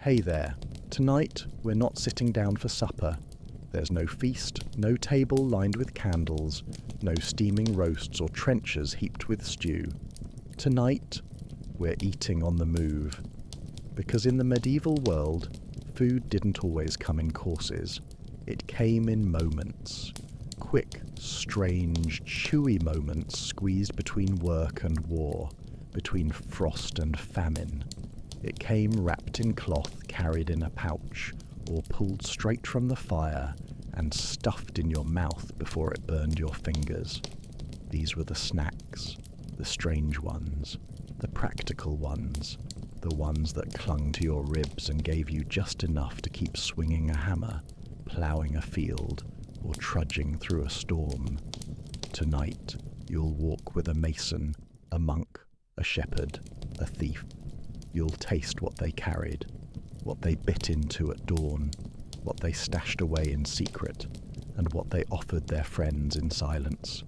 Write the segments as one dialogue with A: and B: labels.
A: Hey there. Tonight, we're not sitting down for supper. There's no feast, no table lined with candles, no steaming roasts or trenchers heaped with stew. Tonight, we're eating on the move. Because in the medieval world, food didn't always come in courses. It came in moments. Quick, strange, chewy moments squeezed between work and war, between frost and famine. It came wrapped in cloth, carried in a pouch, or pulled straight from the fire and stuffed in your mouth before it burned your fingers. These were the snacks, the strange ones, the practical ones, the ones that clung to your ribs and gave you just enough to keep swinging a hammer, ploughing a field, or trudging through a storm. Tonight, you'll walk with a mason, a monk, a shepherd, a thief. You'll taste what they carried, what they bit into at dawn, what they stashed away in secret, and what they offered their friends in silence.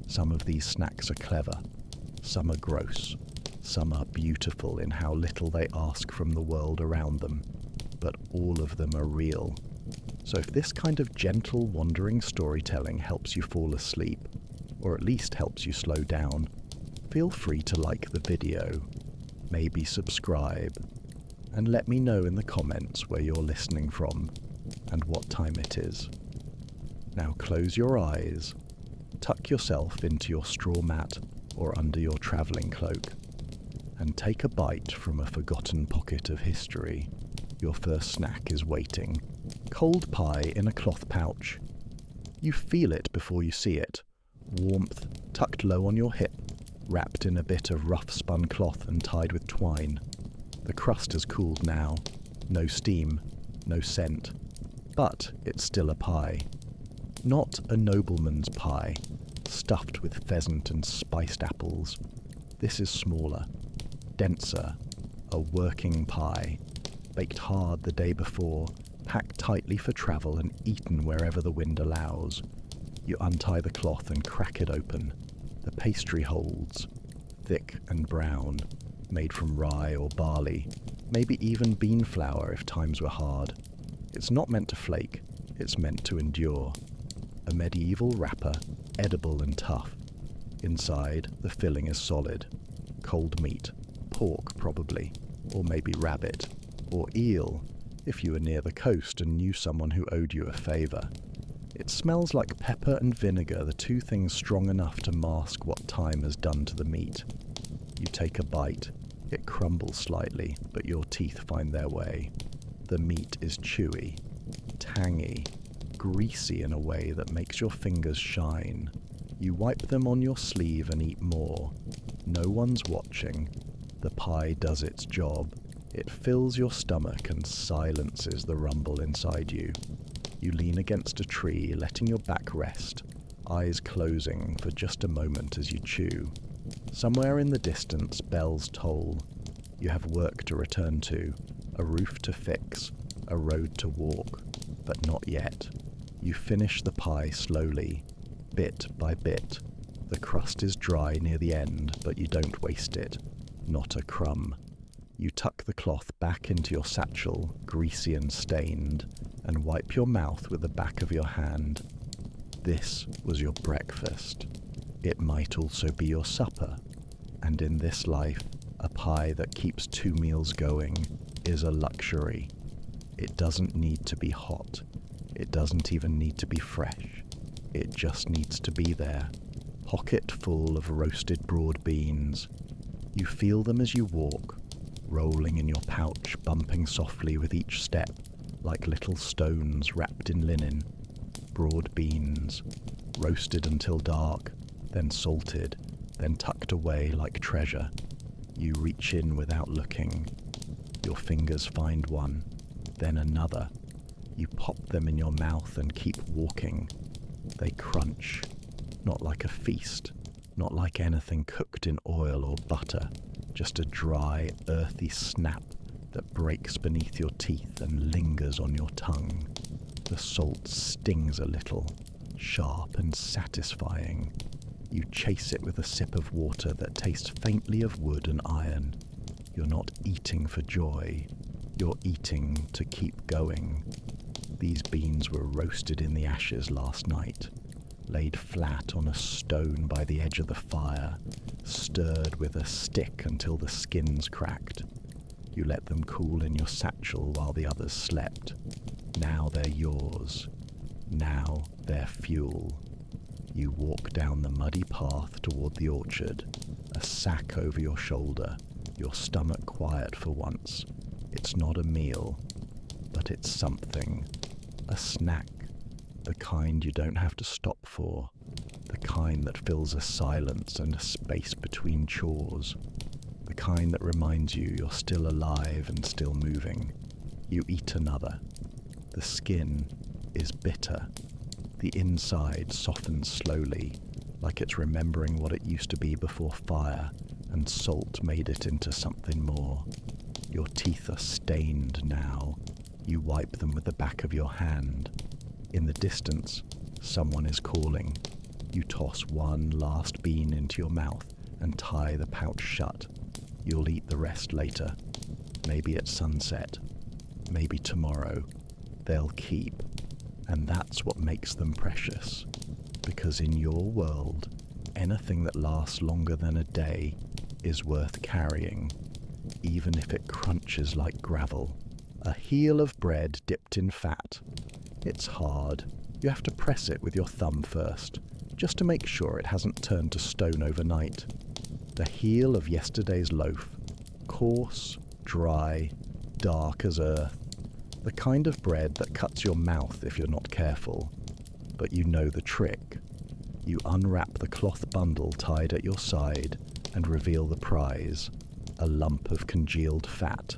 A: Some of these snacks are clever, some are gross, some are beautiful in how little they ask from the world around them, but all of them are real. So if this kind of gentle, wandering storytelling helps you fall asleep, or at least helps you slow down, feel free to like the video, maybe subscribe, and let me know in the comments where you're listening from and what time it is. Now close your eyes, tuck yourself into your straw mat or under your travelling cloak, and take a bite from a forgotten pocket of history. Your first snack is waiting. Cold pie in a cloth pouch. You feel it before you see it. Warmth tucked low on your hip, wrapped in a bit of rough spun cloth and tied with twine. The crust has cooled now. No steam, no scent. But it's still a pie. Not a nobleman's pie, stuffed with pheasant and spiced apples. This is smaller, denser, a working pie, baked hard the day before, packed tightly for travel and eaten wherever the wind allows. You untie the cloth and crack it open. The pastry holds, thick and brown, made from rye or barley, maybe even bean flour if times were hard. It's not meant to flake, it's meant to endure. A medieval wrapper, edible and tough. Inside, the filling is solid. Cold meat, pork probably, or maybe rabbit, or eel, if you were near the coast and knew someone who owed you a favour. It smells like pepper and vinegar, the two things strong enough to mask what time has done to the meat. You take a bite. It crumbles slightly, but your teeth find their way. The meat is chewy, tangy, greasy in a way that makes your fingers shine. You wipe them on your sleeve and eat more. No one's watching. The pie does its job. It fills your stomach and silences the rumble inside you. You lean against a tree, letting your back rest, eyes closing for just a moment as you chew. Somewhere in the distance, bells toll. You have work to return to, a roof to fix, a road to walk, but not yet. You finish the pie slowly, bit by bit. The crust is dry near the end, but you don't waste it. Not a crumb. You tuck the cloth back into your satchel, greasy and stained, and wipe your mouth with the back of your hand. This was your breakfast. It might also be your supper. And in this life, a pie that keeps 2 meals going is a luxury. It doesn't need to be hot. It doesn't even need to be fresh. It just needs to be there, pocket full of roasted broad beans. You feel them as you walk, rolling in your pouch, bumping softly with each step, like little stones wrapped in linen. Broad beans, roasted until dark, then salted, then tucked away like treasure. You reach in without looking. Your fingers find one, then another. You pop them in your mouth and keep walking. They crunch, not like a feast, not like anything cooked in oil or butter, just a dry, earthy snap that breaks beneath your teeth and lingers on your tongue. The salt stings a little, sharp and satisfying. You chase it with a sip of water that tastes faintly of wood and iron. You're not eating for joy. You're eating to keep going. These beans were roasted in the ashes last night, laid flat on a stone by the edge of the fire, stirred with a stick until the skins cracked. You let them cool in your satchel while the others slept. Now they're yours. Now they're fuel. You walk down the muddy path toward the orchard, a sack over your shoulder, your stomach quiet for once. It's not a meal, but it's something. A snack. The kind you don't have to stop for. The kind that fills a silence and a space between chores. The kind that reminds you you're still alive and still moving. You eat another. The skin is bitter. The inside softens slowly, like it's remembering what it used to be before fire, and salt made it into something more. Your teeth are stained now. You wipe them with the back of your hand. In the distance, someone is calling. You toss one last bean into your mouth and tie the pouch shut. You'll eat the rest later. Maybe at sunset. Maybe tomorrow. They'll keep. And that's what makes them precious. Because in your world, anything that lasts longer than a day is worth carrying, even if it crunches like gravel. A heel of bread dipped in fat. It's hard. You have to press it with your thumb first, just to make sure it hasn't turned to stone overnight. The heel of yesterday's loaf, coarse, dry, dark as earth. The kind of bread that cuts your mouth if you're not careful. But you know the trick. You unwrap the cloth bundle tied at your side and reveal the prize, a lump of congealed fat,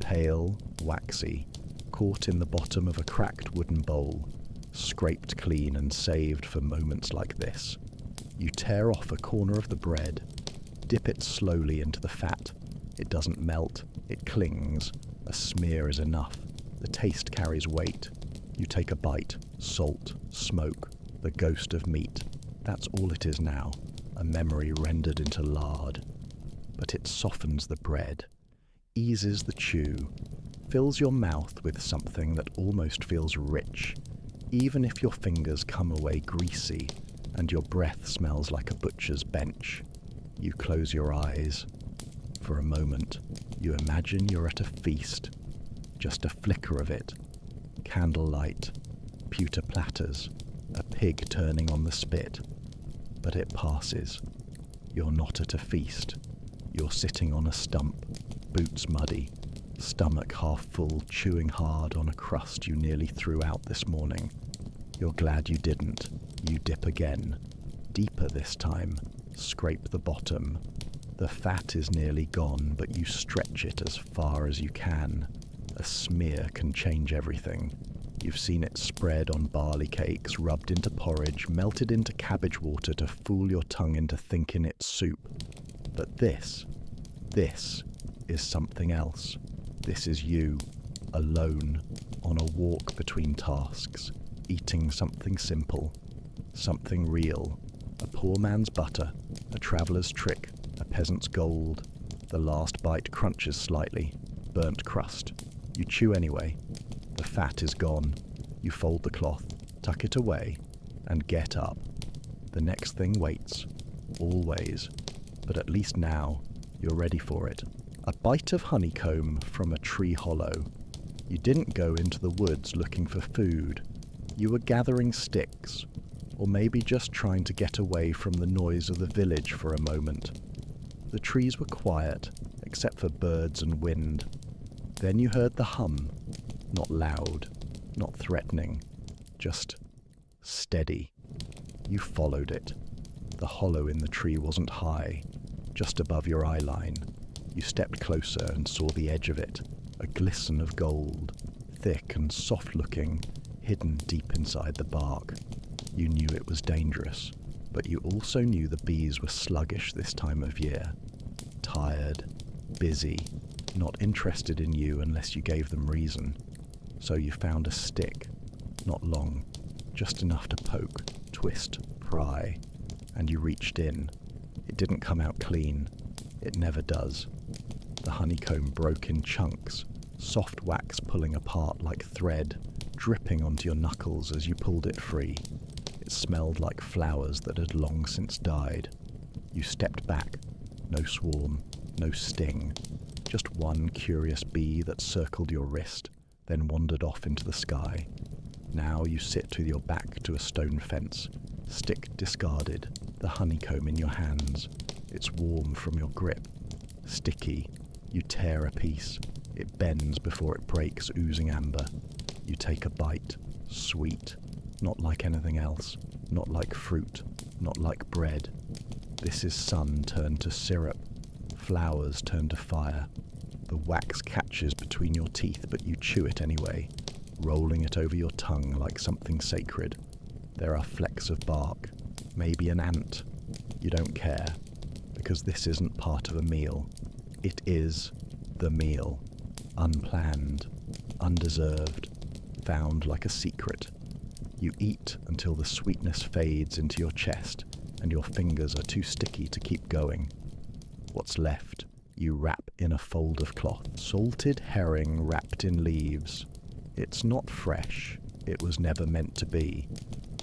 A: pale, waxy, caught in the bottom of a cracked wooden bowl, scraped clean and saved for moments like this. You tear off a corner of the bread, dip it slowly into the fat. It doesn't melt, it clings. A smear is enough. The taste carries weight. You take a bite, salt, smoke, the ghost of meat. That's all it is now, a memory rendered into lard. But it softens the bread, eases the chew, fills your mouth with something that almost feels rich, even if your fingers come away greasy and your breath smells like a butcher's bench. You close your eyes. For a moment, you imagine you're at a feast. Just a flicker of it. Candlelight, pewter platters, a pig turning on the spit. But it passes. You're not at a feast. You're sitting on a stump, boots muddy, stomach half full, chewing hard on a crust you nearly threw out this morning. You're glad you didn't. You dip again. Deeper this time. Scrape the bottom. The fat is nearly gone, but you stretch it as far as you can. A smear can change everything. You've seen it spread on barley cakes, rubbed into porridge, melted into cabbage water to fool your tongue into thinking it's soup. But this is something else. This is you, alone, on a walk between tasks, eating something simple, something real. A poor man's butter, a traveller's trick, a peasant's gold. The last bite crunches slightly, burnt crust. You chew anyway. The fat is gone. You fold the cloth, tuck it away, and get up. The next thing waits, always, but at least now you're ready for it. A bite of honeycomb from a tree hollow. You didn't go into the woods looking for food. You were gathering sticks, or maybe just trying to get away from the noise of the village for a moment. The trees were quiet, except for birds and wind. Then you heard the hum, not loud, not threatening, just steady. You followed it. The hollow in the tree wasn't high, just above your eye line. You stepped closer and saw the edge of it, a glisten of gold, thick and soft-looking, hidden deep inside the bark. You knew it was dangerous, but you also knew the bees were sluggish this time of year. Tired, busy, not interested in you unless you gave them reason. So you found a stick, not long, just enough to poke, twist, pry, and you reached in. It didn't come out clean. It never does. The honeycomb broke in chunks, soft wax pulling apart like thread, dripping onto your knuckles as you pulled it free. It smelled like flowers that had long since died. You stepped back. No swarm, no sting, just one curious bee that circled your wrist, then wandered off into the sky. Now you sit with your back to a stone fence, stick discarded, the honeycomb in your hands. It's warm from your grip. Sticky. You tear a piece. It bends before it breaks, oozing amber. You take a bite. Sweet. Not like anything else. Not like fruit. Not like bread. This is sun turned to syrup. Flowers turned to fire. The wax catches between your teeth, but you chew it anyway, rolling it over your tongue like something sacred. There are flecks of bark. Maybe an ant. You don't care, because this isn't part of a meal. It is the meal. Unplanned, undeserved, found like a secret. You eat until the sweetness fades into your chest and your fingers are too sticky to keep going. What's left, you wrap in a fold of cloth. Salted herring wrapped in leaves. It's not fresh. It was never meant to be.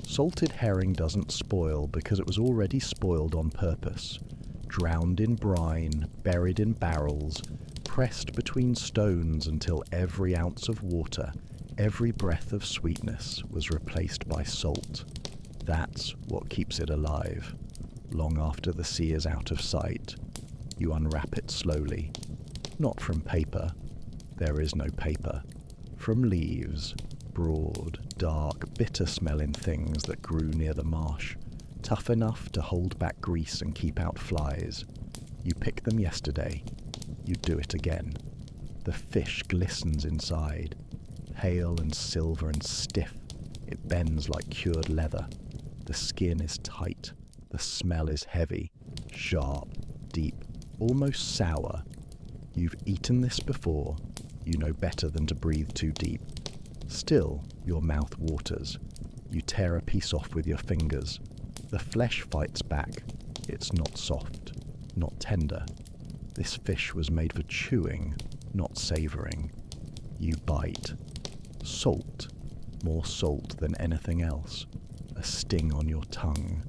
A: Salted herring doesn't spoil because it was already spoiled on purpose. Drowned in brine, buried in barrels, pressed between stones until every ounce of water, every breath of sweetness was replaced by salt. That's what keeps it alive. Long after the sea is out of sight, you unwrap it slowly. Not from paper. There is no paper. From leaves, broad, dark, bitter-smelling things that grew near the marsh, tough enough to hold back grease and keep out flies. You picked them yesterday. You do it again. The fish glistens inside, pale and silver and stiff. It bends like cured leather. The skin is tight. The smell is heavy, sharp, deep, almost sour. You've eaten this before. You know better than to breathe too deep. Still, your mouth waters. You tear a piece off with your fingers. The flesh fights back. It's not soft, not tender. This fish was made for chewing, not savouring. You bite. Salt. More salt than anything else. A sting on your tongue.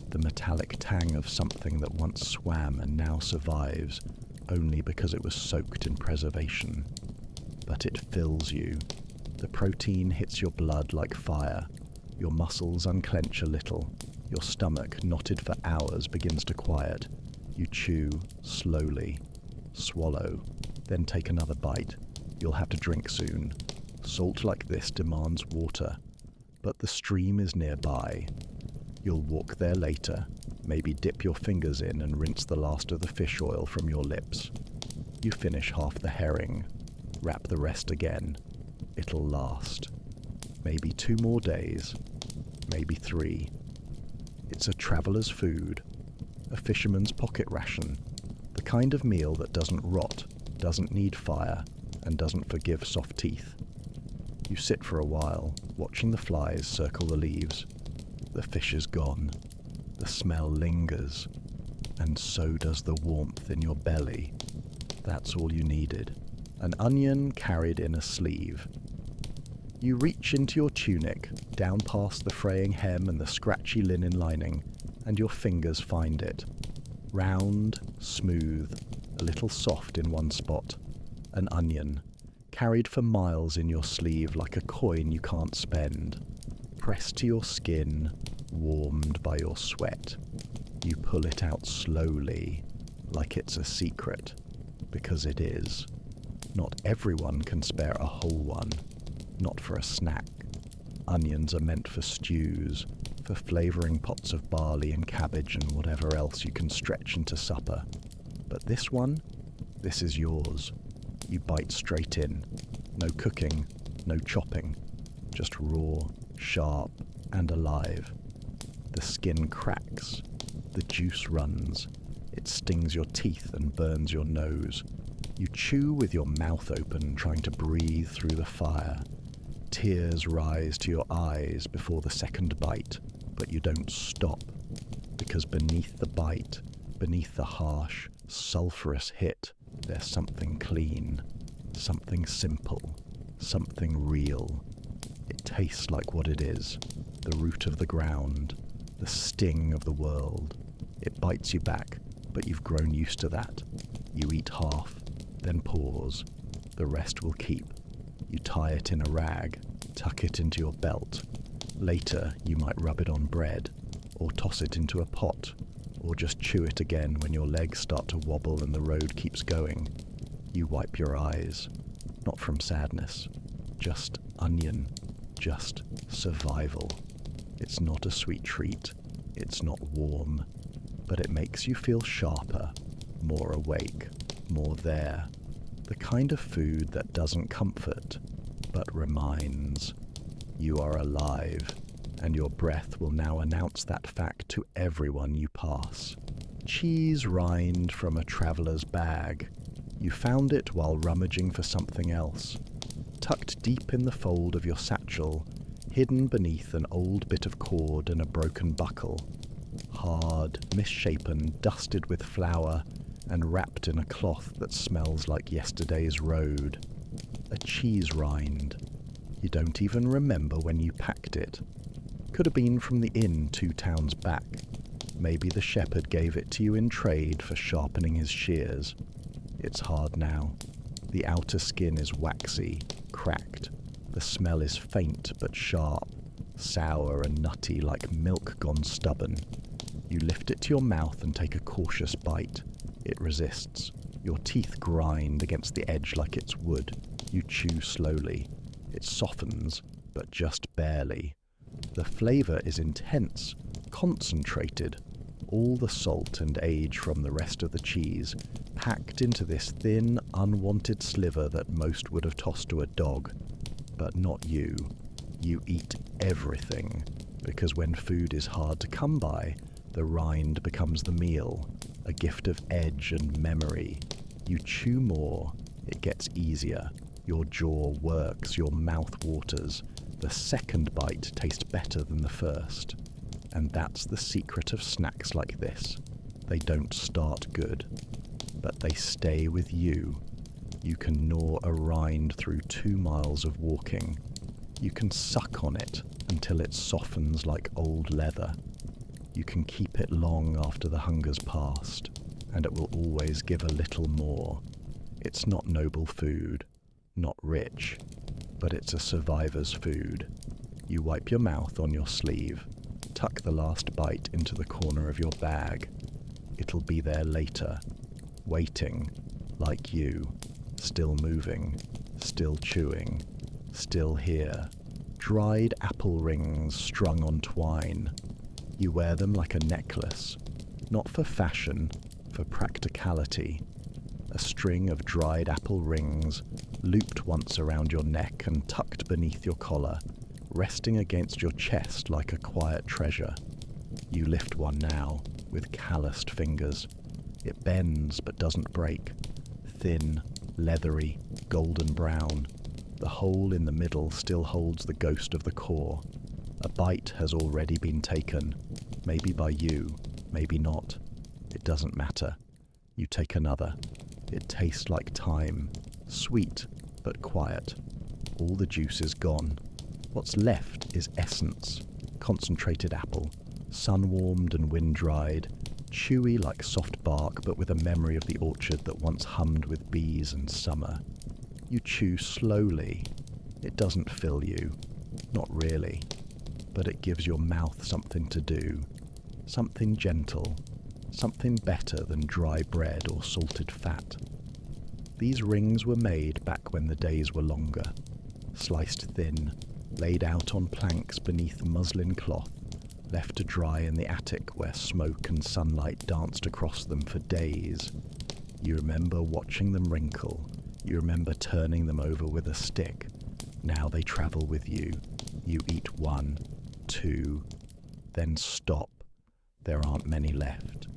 A: The metallic tang of something that once swam and now survives, only because it was soaked in preservation. But it fills you. The protein hits your blood like fire. Your muscles unclench a little. Your stomach, knotted for hours, begins to quiet. You chew slowly. Swallow. Then take another bite. You'll have to drink soon. Salt like this demands water. But the stream is nearby. You'll walk there later. Maybe dip your fingers in and rinse the last of the fish oil from your lips. You finish half the herring. Wrap the rest again. It'll last. Maybe 2 more days. Maybe 3. It's a traveller's food. A fisherman's pocket ration. The kind of meal that doesn't rot, doesn't need fire, and doesn't forgive soft teeth. You sit for a while, watching the flies circle the leaves. The fish is gone. The smell lingers. And so does the warmth in your belly. That's all you needed. An onion carried in a sleeve. You reach into your tunic, down past the fraying hem and the scratchy linen lining, and your fingers find it. Round, smooth, a little soft in one spot. An onion, carried for miles in your sleeve like a coin you can't spend. Pressed to your skin, warmed by your sweat. You pull it out slowly, like it's a secret, because it is. Not everyone can spare a whole one, not for a snack. Onions are meant for stews, for flavouring pots of barley and cabbage and whatever else you can stretch into supper. But this one, this is yours. You bite straight in. No cooking, no chopping, just raw, sharp, and alive. The skin cracks, the juice runs, it stings your teeth and burns your nose. You chew with your mouth open, trying to breathe through the fire. Tears rise to your eyes before the second bite, but you don't stop, because beneath the bite, beneath the harsh, sulphurous hit, there's something clean. Something simple, something real. It tastes like what it is, the root of the ground, the sting of the world. It bites you back, but you've grown used to that. You eat half, then pause. The rest will keep. You tie it in a rag, tuck it into your belt. Later, you might rub it on bread, or toss it into a pot, or just chew it again when your legs start to wobble and the road keeps going. You wipe your eyes, not from sadness, just onion, just survival. It's not a sweet treat, it's not warm, but it makes you feel sharper, more awake, more there. The kind of food that doesn't comfort, but reminds. You are alive, and your breath will now announce that fact to everyone you pass. Cheese rind from a traveller's bag. You found it while rummaging for something else. Tucked deep in the fold of your satchel, hidden beneath an old bit of cord and a broken buckle. Hard, misshapen, dusted with flour, and wrapped in a cloth that smells like yesterday's road. A cheese rind. You don't even remember when you packed it. Could have been from the inn 2 towns back. Maybe the shepherd gave it to you in trade for sharpening his shears. It's hard now. The outer skin is waxy, cracked. The smell is faint but sharp, sour and nutty like milk gone stubborn. You lift it to your mouth and take a cautious bite. It resists. Your teeth grind against the edge like it's wood. You chew slowly. It softens, but just barely. The flavour is intense, concentrated. All the salt and age from the rest of the cheese, packed into this thin, unwanted sliver that most would have tossed to a dog. But not you. You eat everything, because when food is hard to come by, the rind becomes the meal, a gift of edge and memory. You chew more, it gets easier. Your jaw works, your mouth waters. The second bite tastes better than the first. And that's the secret of snacks like this. They don't start good, but they stay with you. You can gnaw a rind through 2 miles of walking. You can suck on it until it softens like old leather. You can keep it long after the hunger's past, and it will always give a little more. It's not noble food, not rich, but it's a survivor's food. You wipe your mouth on your sleeve, tuck the last bite into the corner of your bag. It'll be there later, waiting, like you, still moving, still chewing, still here. Dried apple rings strung on twine. You wear them like a necklace, not for fashion, for practicality. A string of dried apple rings, looped once around your neck and tucked beneath your collar, resting against your chest like a quiet treasure. You lift one now, with calloused fingers. It bends but doesn't break. Thin, leathery, golden brown. The hole in the middle still holds the ghost of the core. A bite has already been taken, maybe by you, maybe not. It doesn't matter. You take another. It tastes like time, sweet but quiet. All the juice is gone. What's left is essence, concentrated apple, sun-warmed and wind-dried, chewy like soft bark but with a memory of the orchard that once hummed with bees and summer. You chew slowly. It doesn't fill you, not really, but it gives your mouth something to do, something gentle, something better than dry bread or salted fat. These rings were made back when the days were longer, sliced thin, laid out on planks beneath muslin cloth, left to dry in the attic where smoke and sunlight danced across them for days. You remember watching them wrinkle. You remember turning them over with a stick. Now they travel with you. You eat 1, 2, then stop. There aren't many left.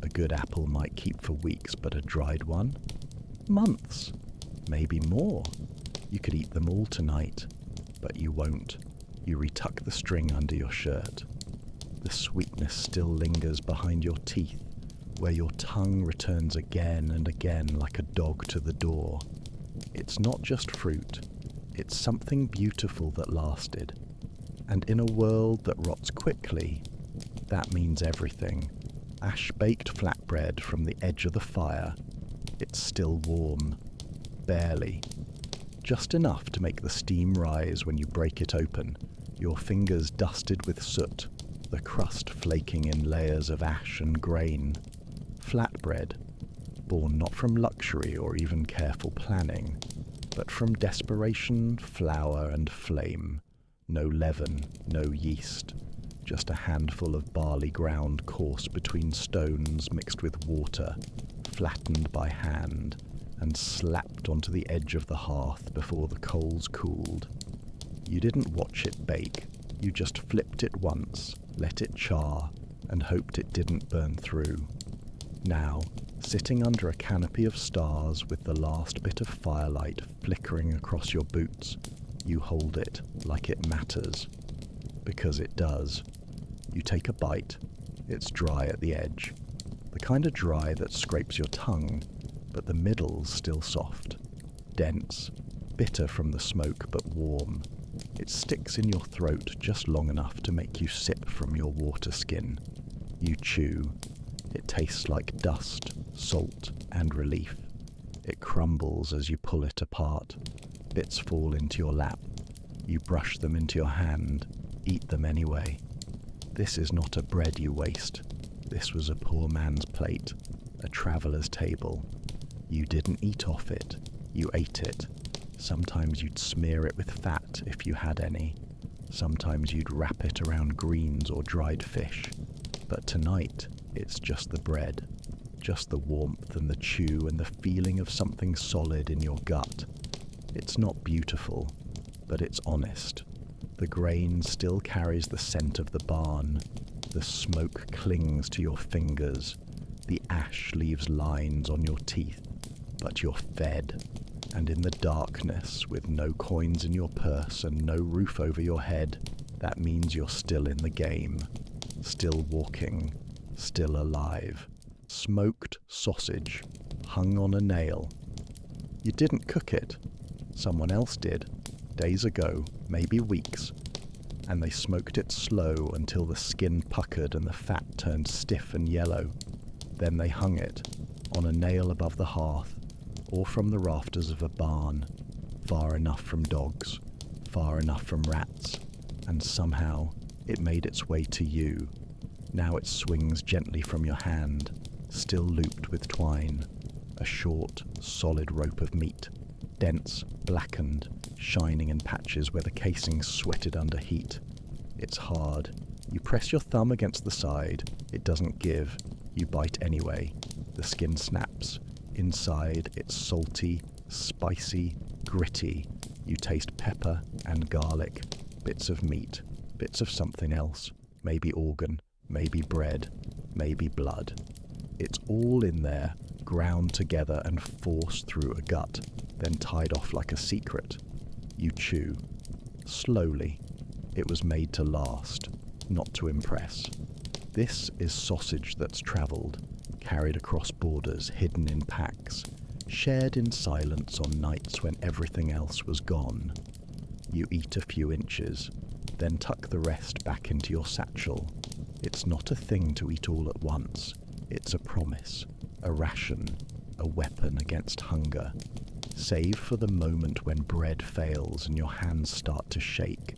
A: A good apple might keep for weeks, but a dried one? Months. Maybe more. You could eat them all tonight, but you won't. You retuck the string under your shirt. The sweetness still lingers behind your teeth, where your tongue returns again and again like a dog to the door. It's not just fruit, it's something beautiful that lasted. And in a world that rots quickly, that means everything. Ash-baked flatbread from the edge of the fire. It's still warm. Barely. Just enough to make the steam rise when you break it open, your fingers dusted with soot, the crust flaking in layers of ash and grain. Flatbread, born not from luxury or even careful planning, but from desperation, flour and flame. No leaven, no yeast, just a handful of barley ground coarse between stones mixed with water, flattened by hand, and slapped onto the edge of the hearth before the coals cooled. You didn't watch it bake, you just flipped it once, let it char, and hoped it didn't burn through. Now, sitting under a canopy of stars with the last bit of firelight flickering across your boots, you hold it like it matters. Because it does. You take a bite. It's dry at the edge. The kind of dry that scrapes your tongue, but the middle's still soft. Dense, bitter from the smoke but warm. It sticks in your throat just long enough to make you sip from your water skin. You chew. It tastes like dust, salt, and relief. It crumbles as you pull it apart. Bits fall into your lap. You brush them into your hand, eat them anyway. This is not a bread you waste. This was a poor man's plate, a traveller's table. You didn't eat off it, you ate it. Sometimes you'd smear it with fat if you had any. Sometimes you'd wrap it around greens or dried fish. But tonight, it's just the bread. Just the warmth and the chew and the feeling of something solid in your gut. It's not beautiful, but it's honest. The grain still carries the scent of the barn. The smoke clings to your fingers. The ash leaves lines on your teeth. But you're fed. And in the darkness, with no coins in your purse and no roof over your head, that means you're still in the game. Still walking. Still alive. Smoked sausage. Hung on a nail. You didn't cook it. Someone else did. Days ago, maybe weeks. And they smoked it slow until the skin puckered and the fat turned stiff and yellow. Then they hung it, on a nail above the hearth, or from the rafters of a barn, far enough from dogs, far enough from rats, and somehow it made its way to you. Now it swings gently from your hand, still looped with twine, a short, solid rope of meat, dense, blackened, shining in patches where the casing's sweated under heat. It's hard. You press your thumb against the side. It doesn't give. You bite anyway. The skin snaps. Inside, it's salty, spicy, gritty. You taste pepper and garlic, bits of meat, bits of something else, maybe organ, maybe bread, maybe blood. It's all in there, ground together and forced through a gut, then tied off like a secret. You chew. Slowly. It was made to last, not to impress. This is sausage that's travelled, carried across borders, hidden in packs, shared in silence on nights when everything else was gone. You eat a few inches, then tuck the rest back into your satchel. It's not a thing to eat all at once. It's a promise, a ration, a weapon against hunger. Save for the moment when bread fails and your hands start to shake.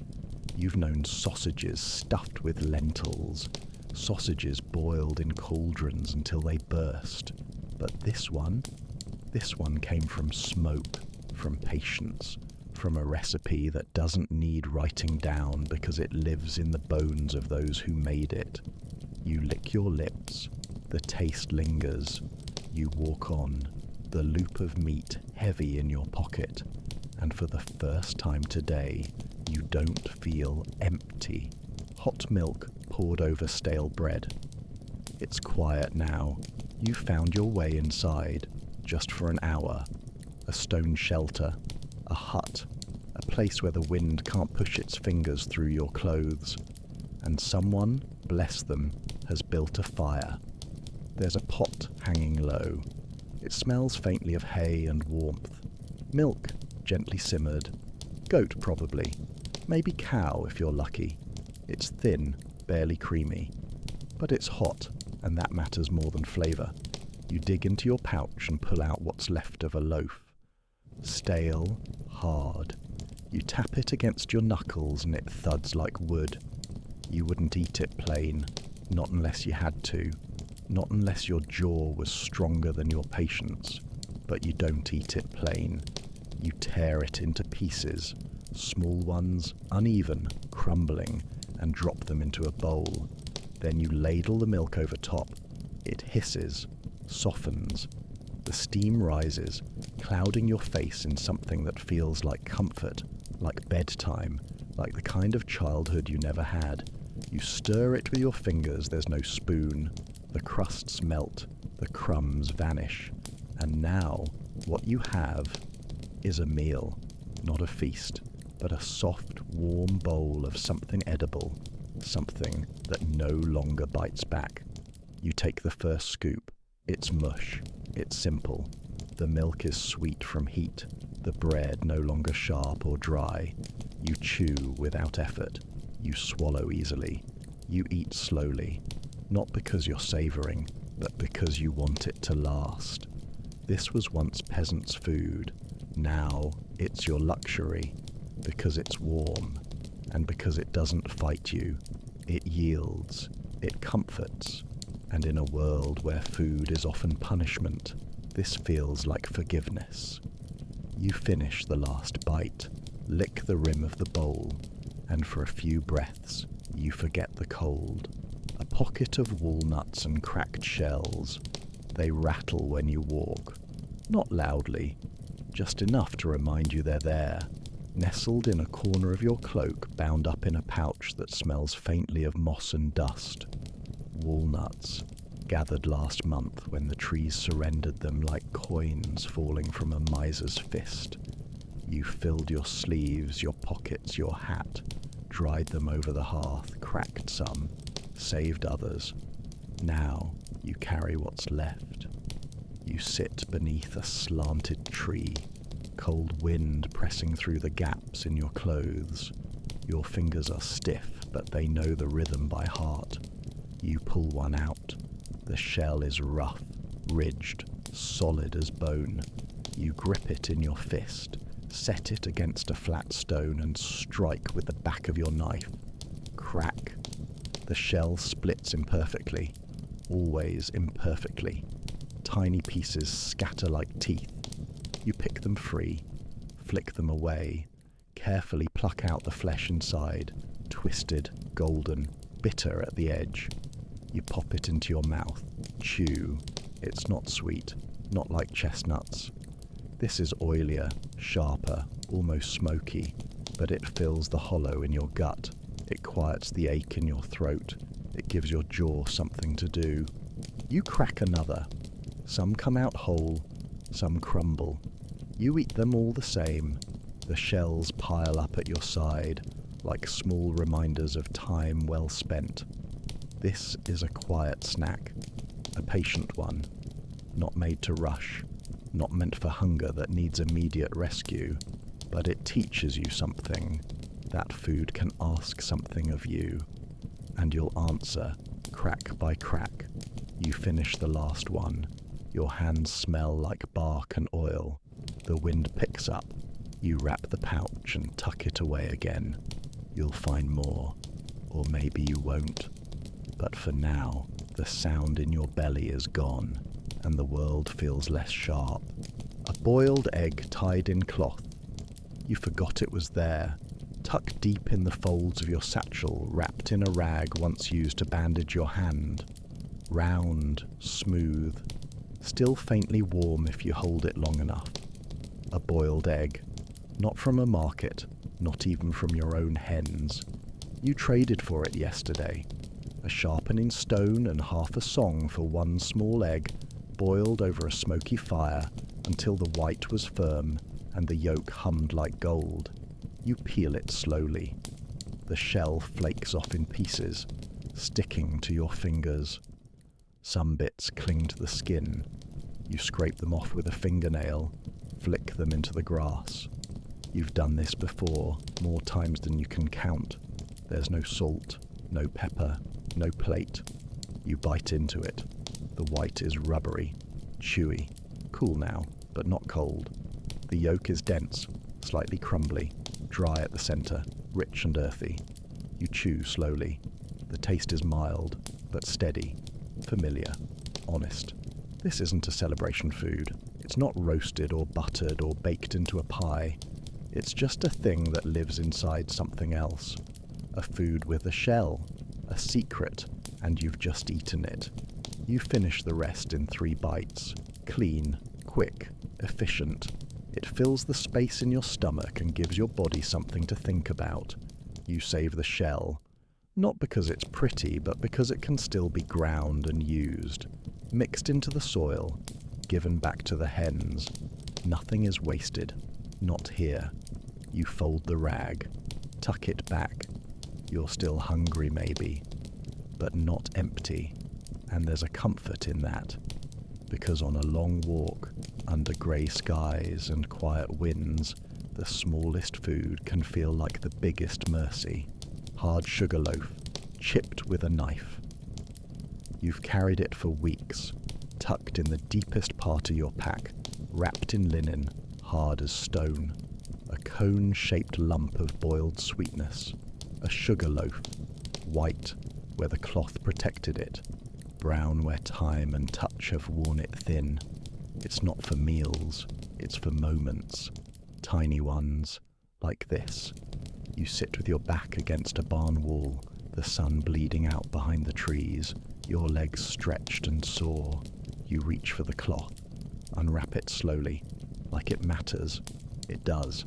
A: You've known sausages stuffed with lentils, sausages boiled in cauldrons until they burst. But this one came from smoke, from patience, from a recipe that doesn't need writing down because it lives in the bones of those who made it. You lick your lips, the taste lingers. You walk on, the loop of meat heavy in your pocket, and for the first time today, you don't feel empty. Hot milk poured over stale bread. It's quiet now. You found your way inside, just for an hour. A stone shelter, a hut, a place where the wind can't push its fingers through your clothes. And someone, bless them, has built a fire. There's a pot hanging low. It smells faintly of hay and warmth. Milk, gently simmered. Goat, probably. Maybe cow, if you're lucky. It's thin, barely creamy. But it's hot, and that matters more than flavour. You dig into your pouch and pull out what's left of a loaf. Stale, hard. You tap it against your knuckles and it thuds like wood. You wouldn't eat it plain, not unless you had to, not unless your jaw was stronger than your patience. But you don't eat it plain. You tear it into pieces, small ones, uneven, crumbling, and drop them into a bowl. Then you ladle the milk over top. It hisses, softens. The steam rises, clouding your face in something that feels like comfort, like bedtime, like the kind of childhood you never had. You stir it with your fingers, there's no spoon. The crusts melt, the crumbs vanish. And now, what you have is a meal, not a feast, but a soft, warm bowl of something edible, something that no longer bites back. You take the first scoop. It's mush. It's simple. The milk is sweet from heat, the bread no longer sharp or dry. You chew without effort. You swallow easily. You eat slowly, not because you're savouring, but because you want it to last. This was once peasants' food. Now it's your luxury, because it's warm, and because it doesn't fight you. It yields, it comforts, and in a world where food is often punishment, this feels like forgiveness. You finish the last bite, lick the rim of the bowl, and for a few breaths, you forget the cold. A pocket of walnuts and cracked shells. They rattle when you walk. Not loudly, just enough to remind you they're there, nestled in a corner of your cloak, bound up in a pouch that smells faintly of moss and dust. Walnuts, gathered last month when the trees surrendered them like coins falling from a miser's fist. You filled your sleeves, your pockets, your hat, dried them over the hearth, cracked some, saved others. Now you carry what's left. You sit beneath a slanted tree, cold wind pressing through the gaps in your clothes. Your fingers are stiff, but they know the rhythm by heart. You pull one out. The shell is rough, ridged, solid as bone. You grip it in your fist, set it against a flat stone and strike with the back of your knife. Crack. The shell splits imperfectly, always imperfectly. Tiny pieces scatter like teeth. You pick them free, flick them away, carefully pluck out the flesh inside, twisted, golden, bitter at the edge. You pop it into your mouth, chew. It's not sweet, not like chestnuts. This is oilier, sharper, almost smoky, but it fills the hollow in your gut. It quiets the ache in your throat. It gives your jaw something to do. You crack another. Some come out whole, some crumble. You eat them all the same. The shells pile up at your side, like small reminders of time well spent. This is a quiet snack, a patient one, not made to rush, not meant for hunger that needs immediate rescue, but it teaches you something. That food can ask something of you, and you'll answer, crack by crack. You finish the last one. Your hands smell like bark and oil. The wind picks up. You wrap the pouch and tuck it away again. You'll find more, or maybe you won't. But for now, the sound in your belly is gone, and the world feels less sharp. A boiled egg tied in cloth. You forgot it was there, tucked deep in the folds of your satchel, wrapped in a rag once used to bandage your hand. Round, smooth, still faintly warm if you hold it long enough. A boiled egg, not from a market, not even from your own hens. You traded for it yesterday. A sharpening stone and half a song for one small egg, boiled over a smoky fire until the white was firm and the yolk hummed like gold. You peel it slowly. The shell flakes off in pieces, sticking to your fingers. Some bits cling to the skin. You scrape them off with a fingernail, flick them into the grass. You've done this before, more times than you can count. There's no salt, no pepper, no plate. You bite into it. The white is rubbery, chewy, cool now, but not cold. The yolk is dense, slightly crumbly, dry at the center, rich and earthy. You chew slowly. The taste is mild, but steady, familiar, honest. This isn't a celebration food. It's not roasted or buttered or baked into a pie. It's just a thing that lives inside something else. A food with a shell, a secret, and you've just eaten it. You finish the rest in 3 bites. Clean, quick, efficient. It fills the space in your stomach and gives your body something to think about. You save the shell, not because it's pretty, but because it can still be ground and used, mixed into the soil, given back to the hens. Nothing is wasted, not here. You fold the rag, tuck it back. You're still hungry maybe, but not empty, and there's a comfort in that, because on a long walk, under grey skies and quiet winds, the smallest food can feel like the biggest mercy. Hard sugar loaf, chipped with a knife. You've carried it for weeks, tucked in the deepest part of your pack, wrapped in linen, hard as stone. A cone-shaped lump of boiled sweetness. A sugar loaf, white where the cloth protected it, brown where time and touch have worn it thin. It's not for meals, it's for moments. Tiny ones, like this. You sit with your back against a barn wall, the sun bleeding out behind the trees, your legs stretched and sore. You reach for the cloth, unwrap it slowly, like it matters. It does,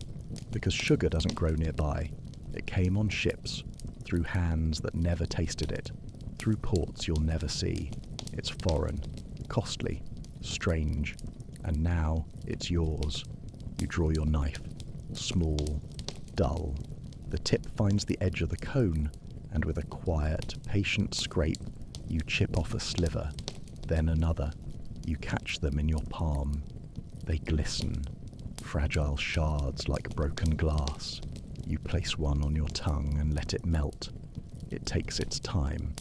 A: because sugar doesn't grow nearby. It came on ships, through hands that never tasted it, through ports you'll never see. It's foreign, costly, strange, and now it's yours. You draw your knife, small, dull. The tip finds the edge of the cone, and with a quiet, patient scrape, you chip off a sliver, then another. You catch them in your palm. They glisten, fragile shards like broken glass. You place one on your tongue and let it melt. It takes its time.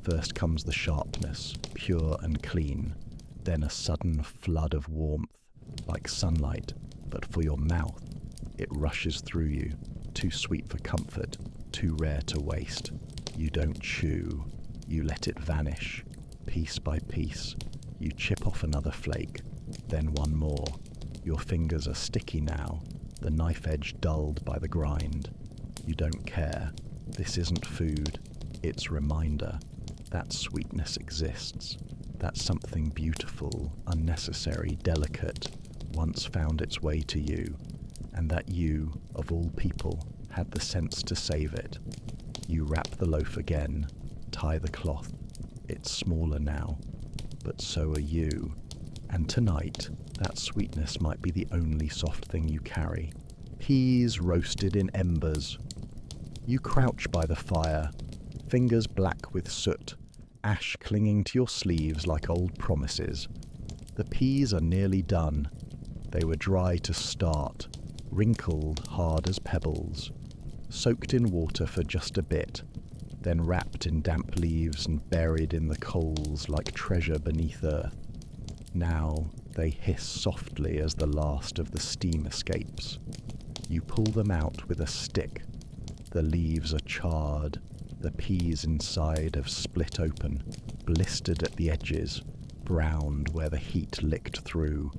A: First comes the sharpness, pure and clean, then a sudden flood of warmth, like sunlight, but for your mouth. It rushes through you, too sweet for comfort, too rare to waste. You don't chew, you let it vanish, piece by piece. You chip off another flake, then one more. Your fingers are sticky now, the knife edge dulled by the grind. You don't care. This isn't food, it's reminder. That sweetness exists. That something beautiful, unnecessary, delicate, once found its way to you, and that you, of all people, had the sense to save it. You wrap the loaf again, tie the cloth. It's smaller now, but so are you. And tonight, that sweetness might be the only soft thing you carry. Peas roasted in embers. You crouch by the fire, fingers black with soot, ash clinging to your sleeves like old promises. The peas are nearly done. They were dry to start, wrinkled hard as pebbles, soaked in water for just a bit, then wrapped in damp leaves and buried in the coals like treasure beneath earth. Now they hiss softly as the last of the steam escapes. You pull them out with a stick. The leaves are charred, the peas inside have split open, blistered at the edges, browned where the heat licked through.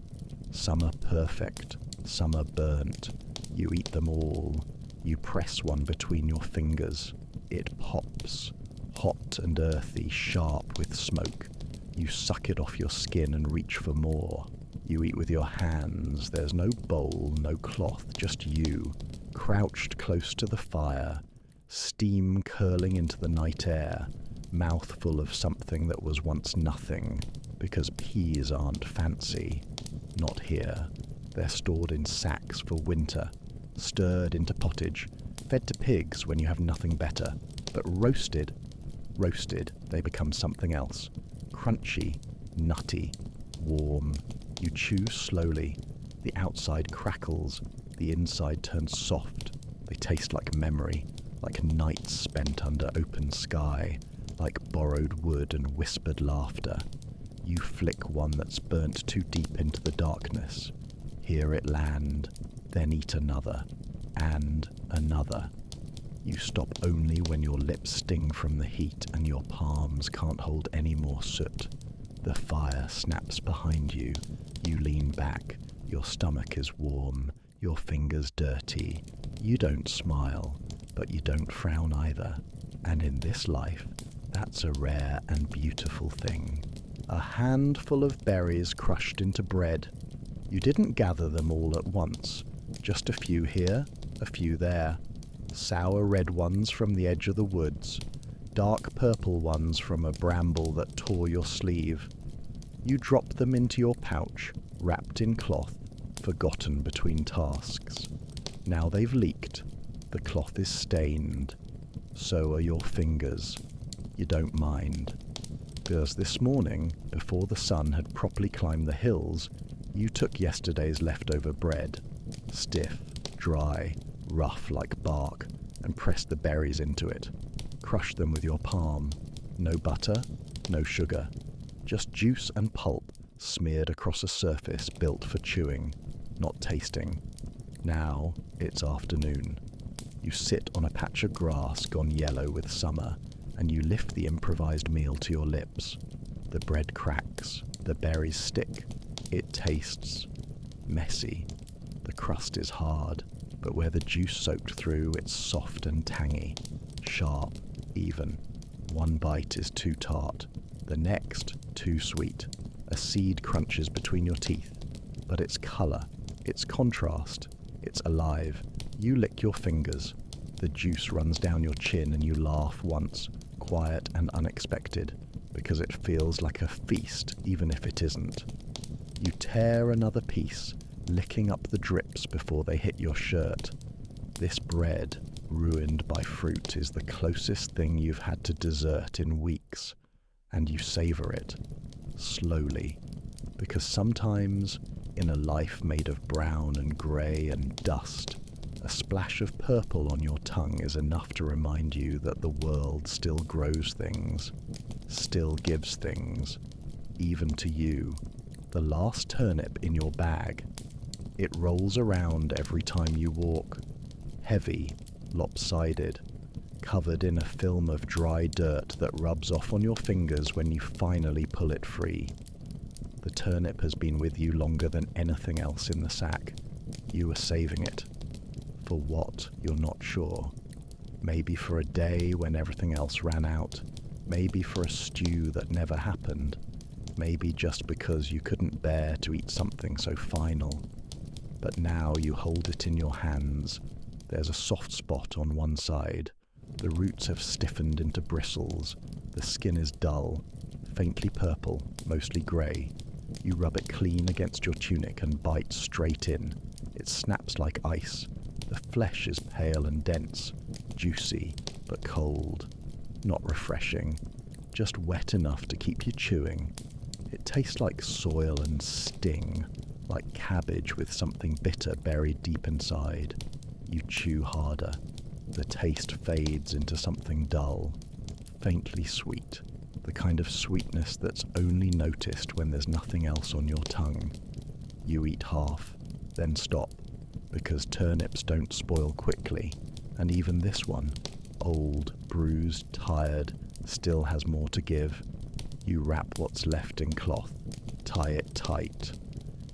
A: Some are perfect, some are burnt. You eat them all. You press one between your fingers. It pops, hot and earthy, sharp with smoke. You suck it off your skin and reach for more. You eat with your hands. There's no bowl, no cloth, just you, crouched close to the fire, steam curling into the night air, mouth full of something that was once nothing, because peas aren't fancy. Not here. They're stored in sacks for winter, stirred into pottage, fed to pigs when you have nothing better. But roasted, they become something else. Crunchy, nutty, warm. You chew slowly, The outside crackles, the inside turns soft. They taste like memory, like nights spent under open sky, like borrowed wood and whispered laughter. You flick one that's burnt too deep into the darkness. Hear it land, then eat another, and another. You stop only when your lips sting from the heat and your palms can't hold any more soot. The fire snaps behind you. You lean back. Your stomach is warm. Your fingers dirty. You don't smile, but you don't frown either. And in this life, that's a rare and beautiful thing. A handful of berries crushed into bread. You didn't gather them all at once. Just a few here, a few there. Sour red ones from the edge of the woods. Dark purple ones from a bramble that tore your sleeve. You drop them into your pouch, wrapped in cloth, forgotten between tasks. Now they've leaked. The cloth is stained. So are your fingers. You don't mind. Because this morning, before the sun had properly climbed the hills, you took yesterday's leftover bread, stiff, dry, rough like bark, and pressed the berries into it. Crushed them with your palm. No butter, no sugar. Just juice and pulp smeared across a surface built for chewing, not tasting. Now it's afternoon. You sit on a patch of grass gone yellow with summer, and you lift the improvised meal to your lips. The bread cracks, the berries stick. It tastes messy. The crust is hard, but where the juice soaked through, it's soft and tangy, sharp, even. One bite is too tart, the next too sweet. A seed crunches between your teeth, but its colour, its contrast, it's alive. You lick your fingers. The juice runs down your chin and you laugh once, quiet and unexpected, because it feels like a feast even if it isn't. You tear another piece, licking up the drips before they hit your shirt. This bread, ruined by fruit, is the closest thing you've had to dessert in weeks, and you savour it, slowly, because sometimes, in a life made of brown and grey and dust, a splash of purple on your tongue is enough to remind you that the world still grows things, still gives things, even to you. The last turnip in your bag. It rolls around every time you walk, heavy, lopsided, covered in a film of dry dirt that rubs off on your fingers when you finally pull it free. The turnip has been with you longer than anything else in the sack. You were saving it. For what, you're not sure. Maybe for a day when everything else ran out. Maybe for a stew that never happened. Maybe just because you couldn't bear to eat something so final. But now you hold it in your hands. There's a soft spot on one side. The roots have stiffened into bristles. The skin is dull, faintly purple, mostly grey. You rub it clean against your tunic and bite straight in. It snaps like ice. The flesh is pale and dense, juicy, but cold. Not refreshing, just wet enough to keep you chewing. It tastes like soil and sting, like cabbage with something bitter buried deep inside. You chew harder. The taste fades into something dull, faintly sweet, the kind of sweetness that's only noticed when there's nothing else on your tongue. You eat half, then stop, because turnips don't spoil quickly, and even this one, old, bruised, tired, still has more to give. You wrap what's left in cloth, tie it tight.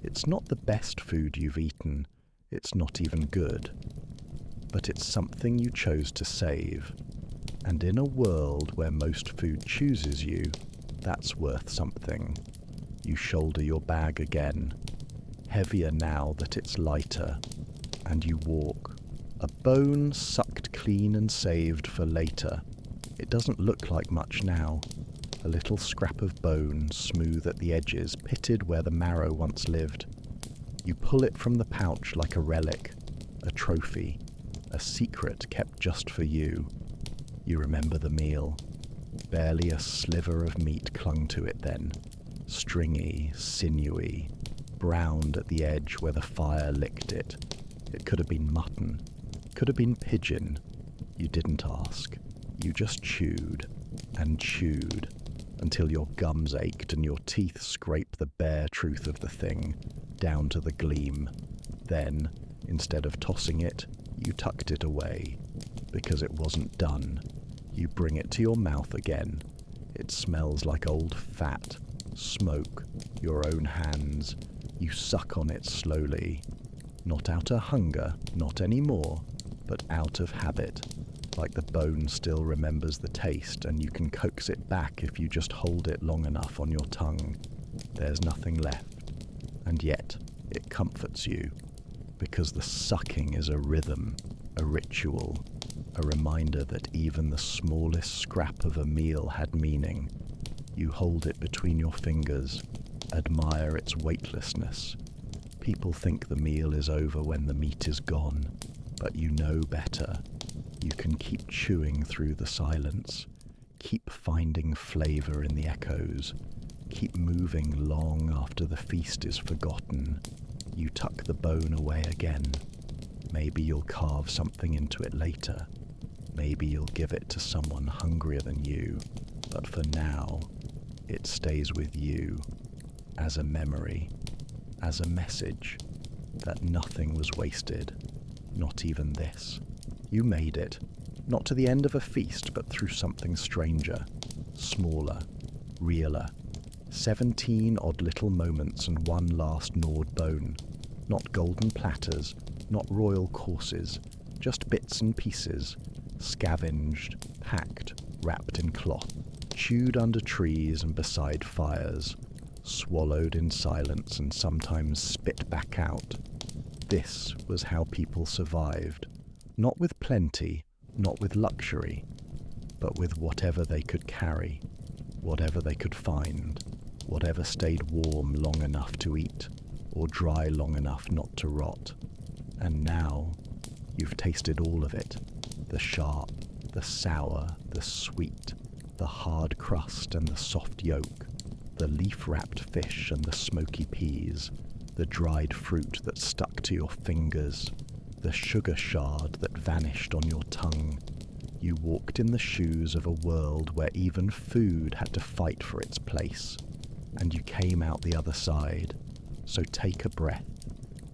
A: It's not the best food you've eaten, it's not even good, but it's something you chose to save. And in a world where most food chooses you, that's worth something. You shoulder your bag again, heavier now that it's lighter, and you walk. A bone sucked clean and saved for later. It doesn't look like much now. A little scrap of bone, smooth at the edges, pitted where the marrow once lived. You pull it from the pouch like a relic, a trophy, a secret kept just for you. You remember the meal. Barely a sliver of meat clung to it then. Stringy, sinewy, browned at the edge where the fire licked it. It could have been mutton, could have been pigeon. You didn't ask. You just chewed and chewed until your gums ached and your teeth scraped the bare truth of the thing down to the gleam. Then, instead of tossing it, you tucked it away because it wasn't done. You bring it to your mouth again. It smells like old fat, smoke, your own hands. You suck on it slowly. Not out of hunger, not anymore, but out of habit. Like the bone still remembers the taste and you can coax it back if you just hold it long enough on your tongue. There's nothing left. And yet, it comforts you, because the sucking is a rhythm, a ritual, a reminder that even the smallest scrap of a meal had meaning. You hold it between your fingers, admire its weightlessness. People think the meal is over when the meat is gone, but you know better. You can keep chewing through the silence, keep finding flavor in the echoes, keep moving long after the feast is forgotten. You tuck the bone away again. Maybe you'll carve something into it later. Maybe you'll give it to someone hungrier than you. But for now, it stays with you as a memory, as a message that nothing was wasted, not even this. You made it, not to the end of a feast, but through something stranger, smaller, realer. 17 odd little moments and one last gnawed bone. Not golden platters, not royal courses, just bits and pieces, scavenged, packed, wrapped in cloth, chewed under trees and beside fires, swallowed in silence and sometimes spit back out. This was how people survived. Not with plenty, not with luxury, but with whatever they could carry, whatever they could find, whatever stayed warm long enough to eat, or dry long enough not to rot. And now, you've tasted all of it. The sharp, the sour, the sweet, the hard crust and the soft yolk, the leaf-wrapped fish and the smoky peas, the dried fruit that stuck to your fingers, the sugar shard that vanished on your tongue. You walked in the shoes of a world where even food had to fight for its place, and you came out the other side. So take a breath,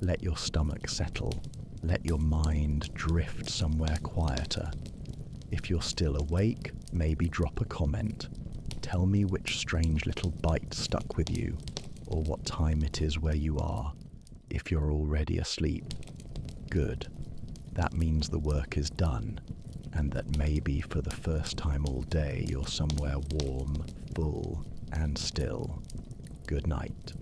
A: let your stomach settle, let your mind drift somewhere quieter. If you're still awake, maybe drop a comment. Tell me which strange little bite stuck with you, or what time it is where you are. If you're already asleep, good. That means the work is done, and that maybe for the first time all day you're somewhere warm, full, and still. Good night.